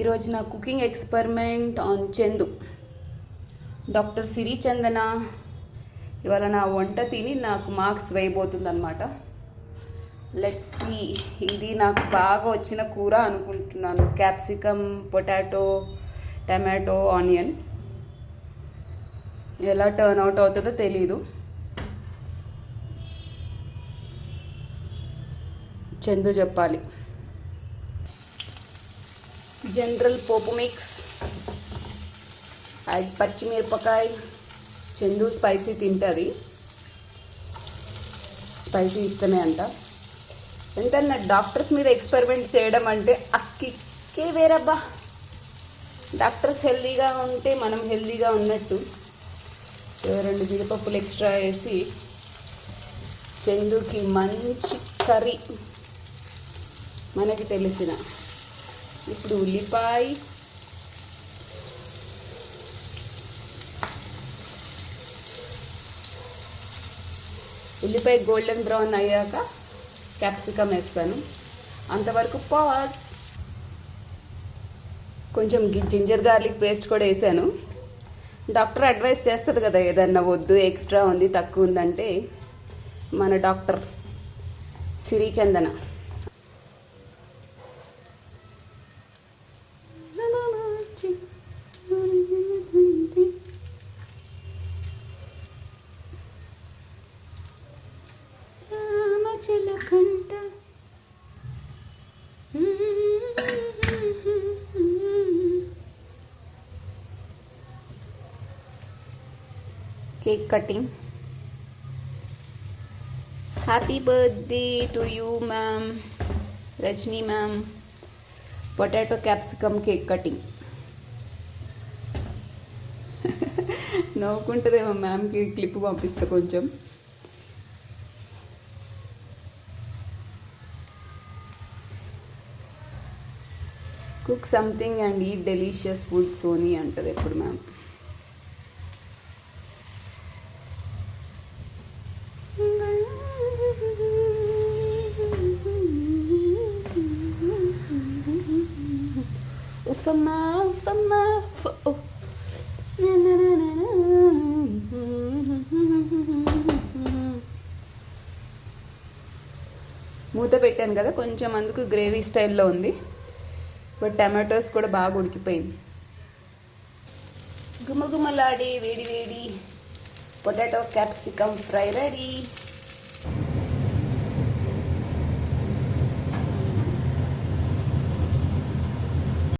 ఈరోజు నా cooking experiment on Chandu. Doctor Siri Chandana ఇవాళ నా వంట తిని నాకు మార్క్స్ వేయబోతుంది అనమాట. Let's see. ఇది నాకు బాగా వచ్చిన కూర అనుకుంటున్నాను. Capsicum, potato, tomato, onion. ఎలా టర్న్ అవుట్ అవుతుందో తెలీదు. చందు చెప్పాలి. జనరల్ పోపు మిక్స్, పచ్చిమిరపకాయ. చందు స్పైసీ తింటుంది, స్పైసీ ఇష్టమే అంట. ఎంతన్నా డాక్టర్స్ మీద ఎక్స్పెరిమెంట్ చేయడం అంటే అక్కికే వేరబ్బా. డాక్టర్స్ హెల్దీగా ఉంటే మనం హెల్దీగా ఉన్నట్టు. 2 జీడిపప్పులు ఎక్స్ట్రా వేసి చందుకి మంచి కర్రీ మనకి తెలిసిన. ఇప్పుడు ఉల్లిపాయ, గోల్డెన్ బ్రౌన్ అయ్యాక క్యాప్సికమ్ వేస్తాను. అంతవరకు పాజ్. కొంచెం జింజర్ గార్లిక్ పేస్ట్ కూడా వేసాను. డాక్టర్ అడ్వైస్ చేస్తుంది కదా, ఏదన్నా వద్దు ఎక్స్ట్రా ఉంది తక్కువ ఉందంటే. మన doctor Siri Chandana. Cake cutting. Happy birthday to you ma'am, Rajani ma'am. Potato capsicum cake cutting. నవ్వుకుంటుందేమో మ్యామ్కి క్లిప్ పంపిస్తా కొంచెం. Cook something and eat delicious food Soni అంటది ఎప్పుడు మ్యామ్. మూత పెట్టాను కదా, కొంచెం అందుకు గ్రేవీ స్టైల్లో ఉంది. బట్ టమాటోస్ కూడా బాగా ఉడికిపోయింది. గుమగుమలాడే వేడి వేడి పొటాటో క్యాప్సికమ్ ఫ్రై రెడీ.